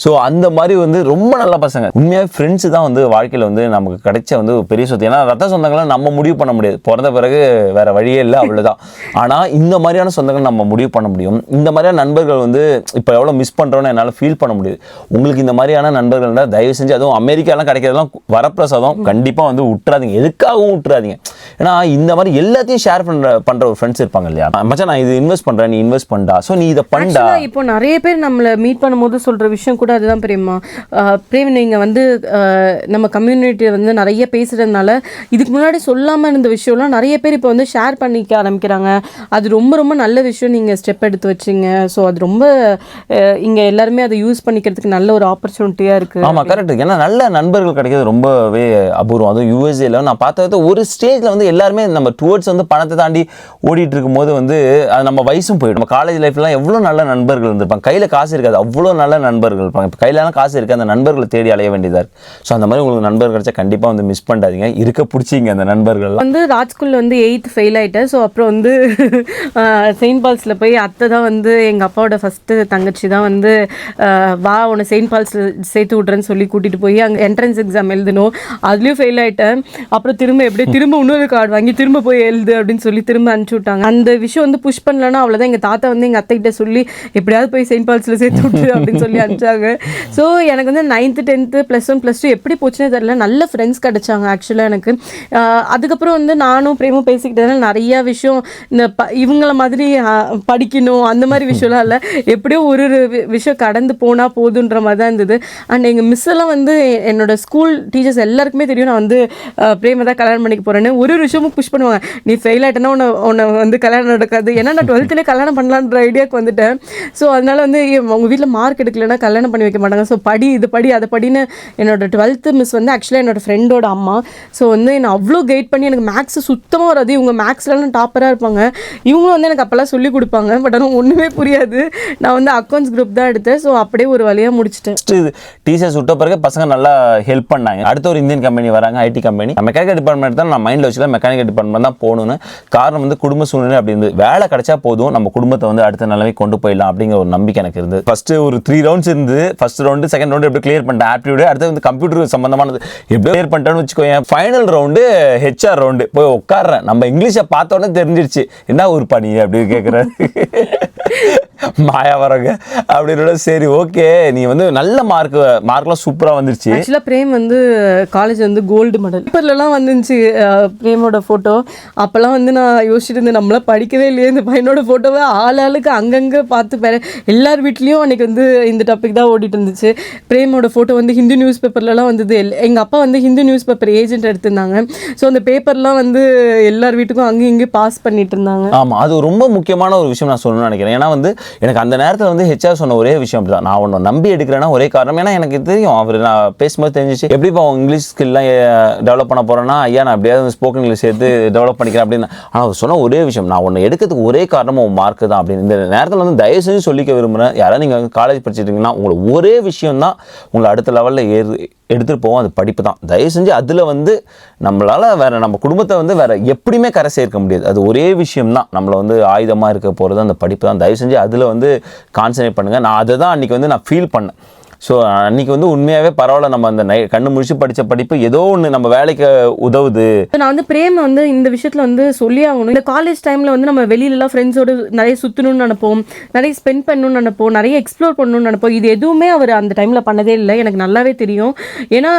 ஸோ அந்த மாதிரி வந்து ரொம்ப நல்ல பசங்க. உண்மையாக ஃப்ரெண்ட்ஸு தான் வந்து வாழ்க்கையில் வந்து நமக்கு கிடைச்ச வந்து பெரிய சொத்து. ஏன்னா ரத்த சொந்தங்களை நம்ம முடிவு பண்ண முடியாது. பிறந்த பிறகு வேற வழியே இல்லை, அவ்வளவுதான். ஆனால் இந்த மாதிரியான சொந்தங்கள் நம்ம முடிவு பண்ண முடியும். இந்த மாதிரியான நண்பர்கள் வந்து இப்போ எவ்வளோ மிஸ் பண்ணுறோன்னு என்னால் ஃபீல் பண்ண முடியுது. உங்களுக்கு இந்த மாதிரியான நண்பர்கள் இருந்தால் தயவு செஞ்சு, அதுவும் அமெரிக்காலாம் கிடைக்கிறதெல்லாம் வரப்பிரசாதம், கண்டிப்பாக வந்து விட்டுறாதீங்க. எதுக்காகவும் விட்டுறாதீங்க. ஏன்னா இந்த மாதிரி எல்லாத்தையும் ஷேர் பண்ணுற ஒரு ஃப்ரெண்ட்ஸ் இருப்பாங்க இல்லையா, மச்சான் நான் இது இன்வெஸ்ட் பண்ணுறேன், நீ இன்வெஸ்ட் பண்ணா, ஸோ நீ இதை பண்ணா. இப்போ நிறைய பேர் நம்மளை மீட் பண்ணும்போது சொல்கிற விஷயம் கூட அதுதான். பிரேம் நீங்கள் வந்து நம்ம கம்யூனிட்டியை வந்து நிறைய பேசுகிறதுனால இதுக்கு முன்னாடி சொல்லாமல் இருந்த விஷயம்லாம் நிறைய பேர் இப்போ வந்து ஷேர் பண்ணிக்க ஆரம்பிக்கிறாங்க. அது ரொம்ப ரொம்ப நல்ல விஷயம். நீங்கள் ஸ்டெப் எடுத்து வச்சிங்க. ஸோ அது ரொம்ப இங்கே எல்லாருமே அதை யூஸ் பண்ணிக்கிறதுக்கு நல்ல ஒரு ஆப்பர்ச்சுனிட்டியாக இருக்குது. ஆமாம், கரெக்ட். ஏன்னா நல்ல நண்பர்கள் கிடைக்கிறது ரொம்பவே அபூர்வம். அதுவும் யூஎஸ்ஏல நான் பார்த்தது ஒரு ஸ்டேஜில் வந்து எல்லாருமே நம்ம டுவர்ட்ஸ் வந்து பணத்தை தாண்டி ஓடிட்டு இருக்கும்போது வந்து அது நம்ம வயசும் போயிடும். நம்ம காலேஜ் லைஃப்லாம் எவ்வளோ நல்ல நண்பர்கள் இருந்திருப்பாங்க. கையில் காசு இருக்காது, அவ்வளோ நல்ல நண்பர்கள் இருப்பாங்க. இப்போ கையிலலாம் காசு இருக்குது, அந்த நண்பர்களை தேடி அலைய வேண்டியதாக இருக்குது. ஸோ அந்த மாதிரி உங்களுக்கு நண்பர்கள் கிடைச்சா கண்டிப்பாக வந்து மிஸ் பண்ணாதீங்க. இருக்க பிடிச்சிங்க அந்த நண்பர்கள். வந்து ராஜ்ஸ்கூலில் வந்து 8th ஃபெயில் ஆகிட்டேன். ஸோ அப்புறம் வந்து செயின்ட் பால்ஸில் போய் அத்தை தான் வந்து எங்கள் அப்பாவோட ஃபஸ்ட்டு தங்கச்சி தான் வந்து வா உன்னை செயின்ட் பால்ஸில் சேர்த்து விட்றேன்னு சொல்லி கூட்டிகிட்டு போய் அங்கே என்ட்ரன்ஸ் எக்ஸாம் எழுதணும். அதுலேயும் ஃபெயில் ஆகிட்டேன். அப்புறம் திரும்ப இன்னொரு கார்டு வாங்கி திரும்ப போய் எழுது அப்படின்னு சொல்லி திரும்ப அனுப்பிச்சி விட்டாங்க. அந்த விஷயம் வந்து புஷ் பண்ணலன்னா அவ்வளோதான். எங்கள் தாத்தா வந்து எங்கள் அத்தைக்கிட்ட சொல்லி எப்படியாவது போய் செயின்ட் பால்ஸில் சேர்த்து விட்டு அப்படின்னு சொல்லி அனுப்பிச்சாங்க. ஸோ எனக்கு வந்து 9th 10th +1 +2 எப்படி போச்சுன்னே தெரியல. நல்ல ஃப்ரெண்ட்ஸ் கிடைச்சாங்க ஆக்சுவலாக எனக்கு. அதுக்கப்புறம் வந்து நானும் பிரேமும் பேசிக்கிட்டதுனால நிறைய விஷயம் இந்த இவங்கள மாதிரி படிக்கணும் அந்த மாதிரி விஷயம்லாம் இல்லை. எப்படியோ ஒரு விஷயம் கடந்து போனால் போதுன்ற மாதிரி தான் இருந்தது. அண்ட் எங்கள் மிஸ் எல்லாம் வந்து என்னோட ஸ்கூல் டீச்சர்ஸ் எல்லாருக்குமே தெரியும் நான் வந்து பிரேமை தான் கல்யாணம் பண்ணிக்க போகிறேன்னு. ஒரு விஷயமும் புஷ் பண்ணுவாங்க. நீ ஃபெயில் ஆகிட்டேன்னா உன்னை வந்து கல்யாணம் நடக்காது. ஏன்னா நான் 12th கல்யாணம் பண்ணலான்ற ஐடியாவுக்கு வந்துட்டேன். ஸோ அதனால வந்து உங்கள் வீட்டில் மார்க் எடுக்கலைன்னா கல்யாணம் பண்ணி வைக்க மாட்டாங்க. ஸோ படி இது படி அதை படின்னு என்னோட 12th மிஸ் வந்து ஆக்சுவலாக என்னோட ஃப்ரெண்டோட அம்மா. ஸோ வந்து என்னை அவ்வளோ கைட் பண்ணி எனக்கு மேக்ஸை சுத்தமாக வராது. இவங்க மேக்ஸ்லாம் டாப்பராக இருப்பாங்க. இவங்களும் வந்து எனக்கு அப்போல்லாம் சொல்லி கொடுப்பாங்க. பட் ஆனால் ஒன்றுமே புரியாது. நான் வந்து அக்கௌண்ட்ஸ் குரூப் தான் எடுத்தேன். ஸோ அப்படியே ஒரு வழியாக முடிச்சிட்டேன். டீச்சர்ஸ் விட்ட பிறகு பசங்க நல்லா ஹெல்ப் பண்ணாங்க. அடுத்த ஒரு இந்தியன் கம்பெனி வராங்க, ஐடி கம்பெனி. மெக்கானிக்கல் டிபார்ட்மெண்ட் தான் நான் மைண்டில் வச்சுல மெக்கானிக்கல் டிபார்ட்மெண்ட் தான் போகணும்னு. காரணம் வந்து குடும்ப சூழ்நிலை அப்படி இருந்து வேலை கிடைச்சா போதும், நம்ம குடும்பத்தை வந்து அடுத்த நிலைமை கொண்டு போயிடலாம் அப்படிங்கிற ஒரு நம்பிக்கை எனக்கு இருந்தது. ஃபர்ஸ்ட் ஒரு 3 ரவுண்ட்ஸ் இருந்து ஃபர்ஸ்ட் ரவுண்டு செகண்ட் ரவுண்டு எப்படி கிளியர் பண்ணிட்டேன் ஆப்டிடியூட். அடுத்து வந்து கம்ப்யூட்டர் சம்பந்தமானது எப்படி கிளியர் பண்ணிட்டேன்னு வச்சுக்கோங்க. ஃபைனல் ரவுண்டு ஹெச்ஆர் ரவுண்டு போய் உட்காடுறேன். நம்ம இங்கிலீஷை பார்த்தோன்னே தெரிஞ்சிருச்சு, என்ன ஊர் பண்ணி அப்படின்னு கேட்குறேன். மாயாவரங்க அப்படின்னு. சரி ஓகே, நீ வந்து நல்ல மார்க்லாம் சூப்பராக வந்துருச்சு. ஆக்சுவலாக பிரேம் வந்து காலேஜ் வந்து கோல்டு மெடல் பேப்பர்லாம் வந்துருந்துச்சு பிரேமோட ஃபோட்டோ. அப்போல்லாம் வந்து நான் யோசிச்சுட்டு இருந்தேன், நம்மளாம் படிக்கவே இல்லையே, இந்த பையனோட ஃபோட்டோவை ஆளுக்கு அங்கங்கே பார்த்து எல்லார் வீட்லேயும் அன்றைக்கி வந்து இந்த டாபிக் தான் ஓடிட்டு இருந்துச்சு. பிரேமோட ஃபோட்டோ வந்து ஹிந்து நியூஸ் பேப்பர்லலாம் வந்தது. எங்கள் அப்பா வந்து ஹிந்து நியூஸ் பேப்பர் ஏஜென்ட் எடுத்திருந்தாங்க. ஸோ அந்த பேப்பர்லாம் வந்து எல்லார் வீட்டுக்கும் அங்கேயும் இங்கேயும் பாஸ் பண்ணிட்டு இருந்தாங்க. ஆமாம், அது ரொம்ப முக்கியமான ஒரு விஷயம் நான் சொல்லணும்னு நினைக்கிறேன். ஏன்னா வந்து எனக்கு அந்த நேரத்தில் வந்து ஹெச்ஆர் சொன்ன ஒரே விஷயம் அப்படி தான், நான் உன்னை நம்பி எடுக்கிறேன்னா ஒரே காரணம், ஏன்னா எனக்கு தெரியும் அவர் நான் பேசும்போது தெரிஞ்சிச்சு எப்படிப்பா இங்கிலீஷ் ஸ்கில்லாம் டெவலப் பண்ண போகிறேன்னா, ஐயா நான் அப்படியாவது ஸ்போக்கன் இங்கிலீஷ் சேர்த்து டெவலப் பண்ணிக்கிறேன் அப்படின்னு. ஆனால் அவர் சொன்ன ஒரே விஷயம், நான் உன்னை எடுக்கிறதுக்கு ஒரே காரணம் உன் மார்க்கு தான் அப்படின்னு. இந்த நேரத்தில் வந்து தயவு செஞ்சு சொல்லிக்க விரும்புகிறேன், யாராவது நீங்கள் காலேஜ் படிச்சுட்டீங்கன்னா உங்களுக்கு ஒரே விஷயம் தான் உங்களை அடுத்த லெவலில் எடுத்துகிட்டு போவோம், அது படிப்பு தான். தயவு செஞ்சு அதில் வந்து நம்மளால் வேறு நம்ம குடும்பத்தை வந்து வேறு எப்படியுமே கரை சேர்க்க முடியாது. அது ஒரே விஷயம் தான் நம்மளை வந்து ஆயுதமாக இருக்க போகிறது அந்த படிப்பு தான். தயவு செஞ்சு அதில் வந்து கான்சன்ட்ரேட் பண்ணுங்கள். நான் அதை தான் அன்றைக்கி வந்து நான் ஃபீல் பண்ணேன். ஸோ அன்றைக்கி வந்து உண்மையாகவே பரவாயில்ல, நம்ம அந்த கண்ணு முழிச்சு படித்த படிப்பு ஏதோ ஒன்று நம்ம வேலைக்கு உதவுது. நான் வந்து பிரேம் வந்து இந்த விஷயத்தில் வந்து சொல்லி ஆகணும். இந்த காலேஜ் டைமில் வந்து நம்ம வெளியிலலாம் ஃப்ரெண்ட்ஸோடு நிறைய சுற்றணும்னு நினைப்போம், நிறைய ஸ்பெண்ட் பண்ணணும்னு நினைப்போம், நிறைய எக்ஸ்ப்ளோர் பண்ணணும்னு நினைப்போம். இது எதுவுமே அவர் அந்த டைமில் பண்ணதே இல்லை, எனக்கு நல்லாவே தெரியும். ஏன்னா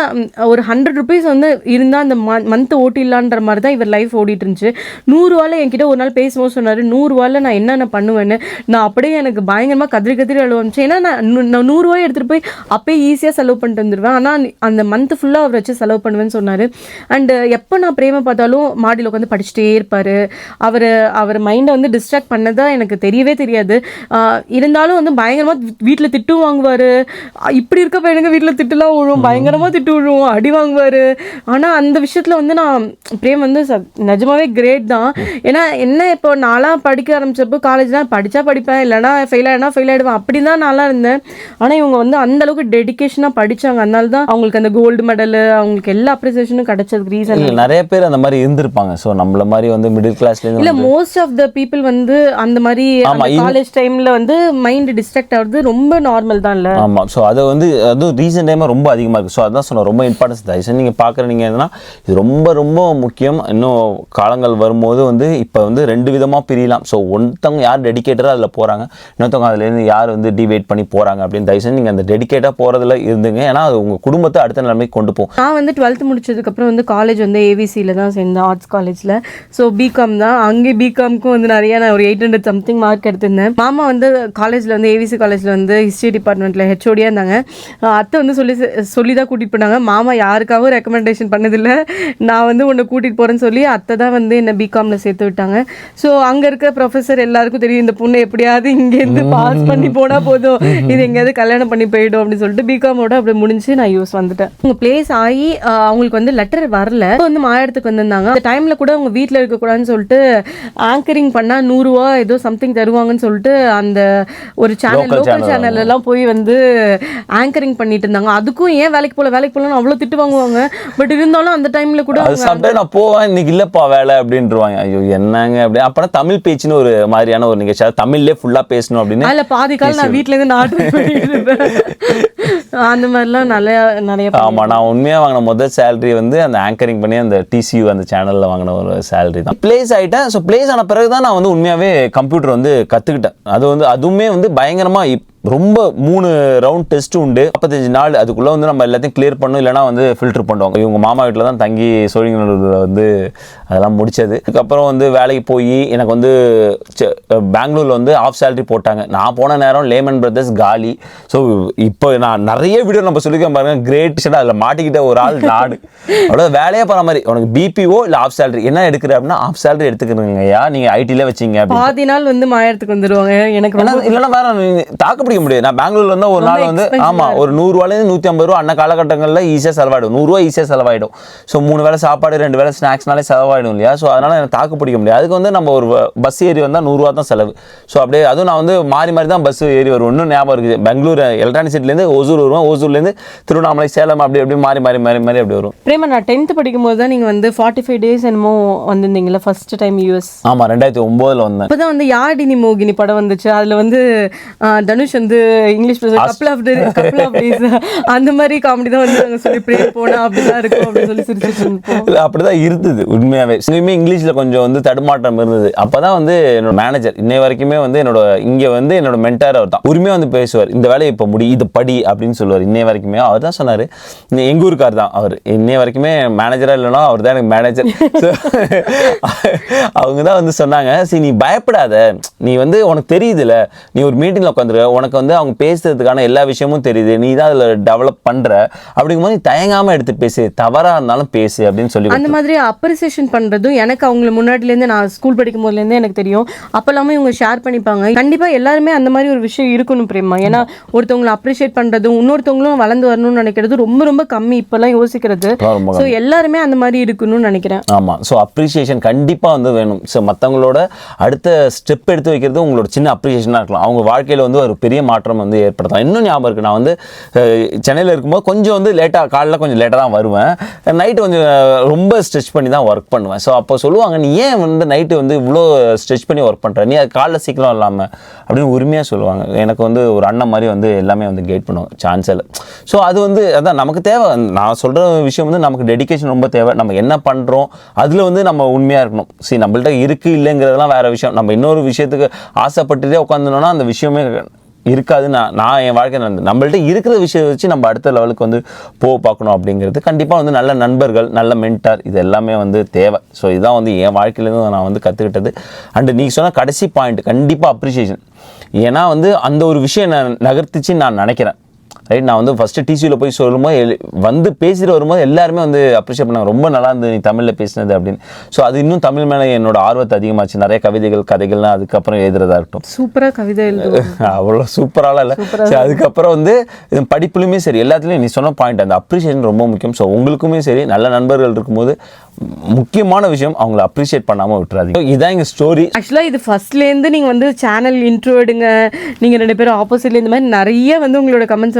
ஒரு 100 rupees வந்து இருந்தால் அந்த மந்த் ஓட்டிடலான்ற மாதிரி தான் இவர் லைஃப் ஓடிட்டு இருந்துச்சு. 100 ரூபாயில் என்கிட்ட ஒரு நாள் பேசும்போது சொன்னார், 100 ரூபாயில் நான் என்னென்ன பண்ணுவேன்னு. நான் அப்படியே எனக்கு பயங்கரமாக கதிரி அழுவச்சு. ஏன்னா நான் 100 ரூபாய் எடுத்துகிட்டு போய் அப்போயே ஈஸியாக செலவு பண்ணிட்டு வந்துடுவேன். ஆனால் அந்த மந்த் ஃபுல்லாக அவர் வச்சு செலவு பண்ணுவேன்னு சொன்னார். அண்டு எப்போ நான் பிரேமை பார்த்தாலும் மாடியில் உட்காந்து படிச்சுட்டே இருப்பார். அவர் மைண்டை வந்து டிஸ்ட்ராக்ட் பண்ணதான் எனக்கு தெரியவே தெரியாது. இருந்தாலும் வந்து பயங்கரமாக வீட்டில் திட்டு வாங்குவார். இப்படி இருக்க பையனுங்க வீட்டில் திட்டுலாம் விழுவும், பயங்கரமாக திட்டு விழுவும், அடி வாங்குவார். ஆனால் அந்த விஷயத்தில் வந்து நான் பிரேம் வந்து நிஜமாவே கிரேட் தான். ஏன்னா என்ன இப்போ நான்லாம் படிக்க ஆரம்பிச்சப்போ காலேஜ்லாம் படித்தா படிப்பேன், இல்லைனா ஃபெயில் ஆகிடுவேன், அப்படி தான் நான்லாம் இருந்தேன். ஆனால் இவங்க வந்து அந்த அளவுக்கு டெடிகேஷனாக படித்தாங்க. அதனால தான் அவங்களுக்கு அந்த கோல்டு மெடல், அவங்களுக்கு எல்லா அப்ரிசியேஷனும் கிடைச்சதுக்கு ரீசன். நிறைய பேர் அந்த மாதிரி இருந்திருப்பாங்க. ஸோ நம்மள மாதிரி வந்து மிடில் கிளாஸ்ல இல்லை, மோஸ்ட் ஆஃப் த பீப்புள் வந்து அந்த மாதிரி காலேஜ் டைமில் வந்து மைண்ட் டிஸ்ட்ராக்ட் ஆகுறது ரொம்ப நார்மல் தான் இல்லை? ஆமாம். ஸோ அதை வந்து அதுவும் ரீசன்ட் டைமாக ரொம்ப அதிகமாக இருக்குது. ஸோ அதான் சொன்னேன், ரொம்ப இம்பார்ட்டன்ஸ் தயவுசெய்து நீங்கள் பார்க்குறீங்க எதுனா இது ரொம்ப ரொம்ப முக்கியம். இன்னும் காலங்கள் வரும்போது வந்து இப்போ வந்து 2 விதமாக பிரியலாம். ஸோ ஒருத்தவங்க யார் டெடிக்கேட்டராக அதில் போகிறாங்க, இன்னொருத்தவங்க அதுலேருந்து யார் வந்து டிவைட் பண்ணி போகிறாங்க அப்படின்னு தயவுசெய்து நீங்கள் அந்த டெடிக்கேட்டாக போகிறதுல இருந்துங்க. ஏன்னா அது உங்கள் குடும்பத்தை அடுத்த நிலைமைக்கு கொண்டு போகும். நான் வந்து 12th முடிச்சதுக்கப்புறம் வந்து காலேஜ் வந்து ஏவிசியில் தான் சேர்ந்தேன், ஆர்ட்ஸ் காலேஜில். ஸோ பிகாம் தான். அங்கே பிகாம்க்கும் வந்து நிறையா நான் ஒரு 800 சம்திங் மார்க் எடுத்திருந்தேன். மாமா வந்து காலேஜில் வந்து ஏவிசி காலேஜில் வந்து ஹிஸ்ட்ரி டிபார்ட்மெண்ட்டில் ஹெச்ஓடியாக இருந்தாங்க. அத்தை வந்து சொல்லி தான் கூட்டிகிட்டு போனாங்க. மாமா யாருக்காகவும் ரெக்கமெண்டேஷன் பண்ணதில்லை. நான் வந்து உன்னை கூட்டிகிட்டு போகிறேன்னு சொல்லி அத்தை தான் வந்து என்னை பிகாமில் சேர்த்து விட்டாங்க. ஸோ அங்கே இருக்க ப்ரொஃபஸர் எல்லாருக்கும் தெரியும், இந்த பொண்ணு எப்படியாவது இங்கேருந்து பாஸ் பண்ணி போனால் போதும், இது எங்கேயாவது கல்யாணம் பண்ணி போயிடும் அப்படின்னு சொல்லிட்டு பிகாமோட அப்படி முடிஞ்சு நான் யூஸ் வந்துட்டேன். அவங்க பிளேஸ் ஆகி அவங்களுக்கு வந்து லெட்டர் வரல, வந்து மாயத்துக்கு வந்திருந்தாங்க. அந்த டைம்ல கூட அவங்க வீட்டில் இருக்கக்கூடாதுன்னு சொல்லிட்டு ஆங்கரிங் பண்ணா 100 ரூபா ஏதோ சம்திங் தருவாங்கன்னு சொல்லிட்டு அந்த ஒரு சேனல், லோக்கல் சேனல் எல்லாம் போய் வந்து ஆங்கரிங் பண்ணிட்டு இருந்தாங்க. அதுக்கும் ஏன் வேலைக்கு போகலன்னு அவ்வளோ திட்டு வாங்குவாங்க. பட் இருந்தாலும் அந்த டைம்ல கூட நான் போவேன், இன்னைக்கு இல்லப்பா வேலை அப்படின்ட்டுருவாங்க. ஐயோ என்னங்க அப்படி. அப்பனா தமிழ் பேச்சுன்னு ஒரு மாதிரியான ஒரு நிகழ்ச்சி, தமிழ்லேயே ஃபுல்லா பேசணும் அப்படின்னு. அதில் பாதி கால் நான் வீட்டுல இருந்து நாட்டு அந்த மாதிரிலாம் நிறைய. ஆமா, நான் உண்மையாக வாங்கின முதல் சேலரி வந்து அந்த ஆங்கரிங் பண்ணி அந்த டிசியூ அந்த சேனலில் வாங்கின ஒரு சேலரி தான். பிளேஸ் ஆகிட்டேன். ஸோ பிளேஸ் ஆன பிறகு தான் நான் வந்து உண்மையாகவே கம்ப்யூட்டர் வந்து கற்றுக்கிட்டேன். அதுவுமே வந்து பயங்கரமாக ரொம்ப 3 ரவுண்ட் டெஸ்ட் உண்டு, 45 நாள். அதுக்குள்ளே வந்து நம்ம எல்லாத்தையும் கிளியர் பண்ணணும், இல்லைனா வந்து ஃபில்டர் பண்ணுவாங்க. இவங்க மாமா வீட்டில் தான் தங்கி சோழிங்கநல்லூரில் வந்து அதெல்லாம் முடித்தது. அதுக்கப்புறம் வந்து வேலைக்கு போய் எனக்கு வந்து பெங்களூரில் வந்து ஆஃப் சேலரி போட்டாங்க. நான் போன நேரம் லேமன் பிரதர்ஸ் காலி. ஸோ இப்போ நான் நிறைய வீடியோ நம்ம சொல்லிக்க பாருங்க, கிரேட் ஷட் அதில் மாட்டிக்கிட்ட ஒரு ஆள் நாடு. அவ்வளோ வேலையே போகிற மாதிரி. உனக்கு பிபிஓ இல்லை ஆஃப் சேலரி என்ன எடுக்கிற அப்படின்னா ஆஃப் சேலரி எடுத்துக்கிறீங்கய்யா, நீங்கள் ஐடியில் வச்சிங்க. 10 நாள் வந்து மாயத்துக்கு வந்துடுவாங்க. எனக்கு இல்லைன்னா வேற தாக்கு பிடிக்க முடியாது. நான் பெங்களூர்ல இருந்தால் ஒரு நாள் வந்து ஆமாம் ஒரு 100 ரூபாயிலேருந்து 150 ரூபா அன்ன காலகட்டங்களில் ஈஸியாக செலவாயிடும். 100 ரூபா ஈஸியாக செலவாயிடும். ஸோ 3 வேளை சாப்பாடு 2 வேளை ஸ்நாக்ஸ்னாலே செலவாயிடும் இல்லையா? ஸோ அதனால் எனக்கு தாக்கு பிடிக்க முடியாது. அதுக்கு வந்து நம்ம ஒரு பஸ் ஏறி வந்தால் 100 ரூபா தான் செலவு. ஸோ அப்படியே அதுவும் நான் வந்து மாறி மாறி தான் பஸ் ஏறி வருவேன். இன்னும் ஞாபகம் இருக்குது, பெங்களூர் எலக்ட்ரானிக் சிட்டிலேருந்து ஓசூர் வருவேன், ஓசூர்லேருந்து திருவண்ணாமலை, சேலம், அப்படி அப்படி மாறி மாறி மாறி மாறி அப்படி வரும். பிரேமா, நான் 10th படிக்கும் போது தான் நீங்கள் வந்து 45 days என்னமோ வந்திருந்தீங்களா ஃபர்ஸ்ட் டைம் யூஎஸ்? ஆமாம் 2009 வந்தேன். அப்போ தான் வந்து யாடினி மோகினி படம் வந்துச்சு. அதில் வந்து தனுஷ் வந்து இங்கிலீஷ் கப்பல் ஆஃப் டேஸ் அந்த மாதிரி காமெடி தான் வந்து நாங்கள் சொல்லி பிரேம் போனால் அப்படிதான் இருக்கும் அப்படின்னு சொல்லி சிரிச்சுட்டு இருப்போம். அப்படிதான் இருந்தது உண்மையாகவே. இனிமே இங்கிலீஷில் கொஞ்சம் வந்து தடுமாற்றம் இருந்தது. அப்போ தான் வந்து என்னோட மேனேஜர் இன்னை வரைக்குமே வந்து இங்கே வந்து என்னோட மென்டார் அவர் தான். உரிமையாக வந்து பேசுவார், இந்த வேலையை இப்போ இது படி அப்படின்னு சொல்லுவார். இன்னை வரைக்குமே அவர் தான் சொன்னார். எங்கள் ஊருக்கார் தான் அவர். இன்னை வரைக்குமே மேனேஜராக இல்லைனா அவர் தான் எனக்கு மேனேஜர். அவங்க தான் வந்து சொன்னாங்க, சரி நீ பயப்படாத, நீ வந்து உனக்கு தெரியுதுல, நீ ஒரு மீட்டிங்கில் உட்காந்துருக்க, உனக்கு வந்து அவங்க பேசுறதுக்கான எல்லா விஷயமும் தெரியுது, நீ தான் அதில் டெவலப் பண்ணுற, அப்படிங்கும்போது நீ தயங்காமல் எடுத்து பேசு, தவறாக இருந்தாலும் பேசு அப்படின்னு சொல்லி அந்த மாதிரி அப்ரிசியேஷன் பண்ணுறதும் எனக்கு அவங்கள முன்னாடிலேருந்து நான் ஸ்கூல் படிக்கும் போதுலேருந்தே எனக்கு தெரியும். அப்போல்லாமே இவங்க ஷேர் பண்ணிப்பாங்க. கண்டிப்பாக எல்லாருமே அந்த மாதிரி ஒரு விஷயம் இருக்கணும் பிரேமா. ஏன்னா ஒருத்தவங்களை அப்ரிஷியேட் பண்ணுறதும் இன்னொருத்தவங்களும் வளர்ந்து வரணும்னு நினைக்கிறது ரொம்ப ரொம்ப கம்மி இப்போல்லாம் யோசிக்கிறது. ஸோ எல்லாருமே அந்த மாதிரி இருக்கணும்னு நினைக்கிறேன். ஆமாம். ஸோ அப்ரிஷியேஷன் கண்டிப்பாக வந்து வேணும். ஸோ மற்றவங்களோட அடுத்த ஸ்டெப் எடுத்து வைக்கிறது உங்களோட சின்ன அப்ரிஷியேஷனாக இருக்கலாம். அவங்க வாழ்க்கையில் வந்து ஒரு பெரிய மாற்றம் வந்து ஏற்படுத்தலாம். இன்னும் ஞாபகம் இருக்குது, நான் வந்து சென்னையில் இருக்கும்போது கொஞ்சம் வந்து லேட்டாக, காலையில் கொஞ்சம் லேட்டாக தான் வருவேன், நைட்டு கொஞ்சம் ரொம்ப ஸ்ட்ரெச் பண்ணி தான் ஒர்க் பண்ணுவேன். ஸோ அப்போ சொல்லுவாங்க, நீ ஏன் வந்து நைட்டு வந்து இவ்வளோ ஸ்ட்ரெச் பண்ணி ஒர்க் பண்ணுற, நீ அது காலைல சீக்கிரம் இல்லாமல் அப்படின்னு உரிமையாக சொல்லுவாங்க. எனக்கு வந்து ஒரு அண்ணன் மாதிரி வந்து எல்லாமே வந்து கைட் பண்ணுவாங்க, சான்ஸில். ஸோ அது வந்து அதான் நமக்கு தேவை. நான் சொல்கிற விஷயம் வந்து நமக்கு டெடிகேஷன் ரொம்ப தேவை. நம்ம என்ன பண்ணுறோம் அதில் வந்து நம்ம உண்மையாக இருக்கணும். சரி, நம்மள்ட்ட இருக்குது இல்லைங்கிறதுலாம் வேறு விஷயம். நம்ம இன்னொரு விஷயத்துக்கு ஆசைப்பட்டுட்டே உட்காந்துனோன்னா அந்த விஷயமே இருக்காது. நான் என் வாழ்க்கை நம்மள்ட்ட இருக்கிற விஷயத்தை வச்சு நம்ம அடுத்த லெவலுக்கு வந்து பார்க்கணும் அப்படிங்கிறது. கண்டிப்பாக வந்து நல்ல நண்பர்கள், நல்ல மென்டார், இது எல்லாமே வந்து தேவை. ஸோ இதுதான் வந்து என் வாழ்க்கையிலேருந்து நான் வந்து கற்றுக்கிட்டது. அண்டு நீங்கள் சொன்ன கடைசி பாயிண்ட் கண்டிப்பாக அப்ரிஷியேஷன். ஏன்னா வந்து அந்த ஒரு விஷயம் நான் நகர்த்திச்சு நான் நினைக்கிறேன். ரைட், நான் வந்து ஃபஸ்ட்டு டிசியில் போய் சொல்லும்போது வந்து பேசிட்டு வரும்போது எல்லாருமே வந்து அப்ரிஷியேட் பண்ணாங்க, ரொம்ப நல்லா இருந்தது நீ தமிழில் பேசினது அப்படின்னு. ஸோ அது இன்னும் தமிழ் மேலே என்னோட ஆர்வத்தை அதிகமாச்சு. நிறைய கவிதைகள், கதைகள்லாம் அதுக்கப்புறம் எழுதுறதா இருக்கட்டும். சூப்பராக கவிதை அவ்வளோ சூப்பராலாம் இல்லை. சரி, அதுக்கப்புறம் வந்து படிப்புலையுமே சரி, எல்லாத்துலேயும் நீ சொன்ன பாயிண்ட் அந்த அப்ரிஷியேஷன் ரொம்ப முக்கியம். ஸோ உங்களுக்குமே சரி, நல்ல நண்பர்கள் இருக்கும்போது முக்கியமான விஷயம் அவங்கள அப்ரிஷியேட் பண்ணாமல் விட்டுறாதீங்க. இதுதான் எங்கள் ஸ்டோரி. ஆக்சுவலாக இது ஃபர்ஸ்ட்லேருந்து நீங்கள் வந்து சேனல் இன்ட்ரோ எடுங்க, நீங்கள் 2 பேரும் ஆப்போசிட்ல இந்த மாதிரி நிறைய வந்து உங்களோட கமெண்ட்ஸ்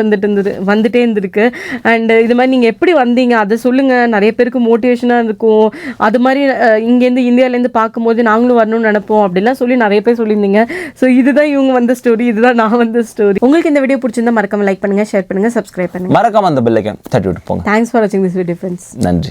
வந்துட்டே இருந்திருக்கு. அண்ட் இது மாதிரி நீங்கள் எப்படி வந்தீங்க அதை சொல்லுங்கள், நிறைய பேருக்கு மோட்டிவேஷனாக இருக்கும். அது மாதிரி இங்கேருந்து இந்தியாவிலேருந்து பார்க்கும்போது நாங்களும் வரணும்னு நினைப்போம் அப்படிலாம் சொல்லி நிறைய பேர் சொல்லியிருந்தீங்க. ஸோ இதுதான் இவங்க வந்த ஸ்டோரி, இதுதான் நான் வந்த ஸ்டோரி. உங்களுக்கு இந்த வீடியோ பிடிச்சிருந்தா மறக்காம லைக் பண்ணுங்கள், ஷேர் பண்ணுங்கள், சப்ஸ்கிரைப் பண்ணுங்கள், மறக்காம அந்த பெல் ஐகான் தட்டி விட்டு போங்க. தேங்க்ஸ் ஃபார் வாட்சிங் திஸ் வீடியோ ஃப்ரெண்ட்ஸ். நன்றி.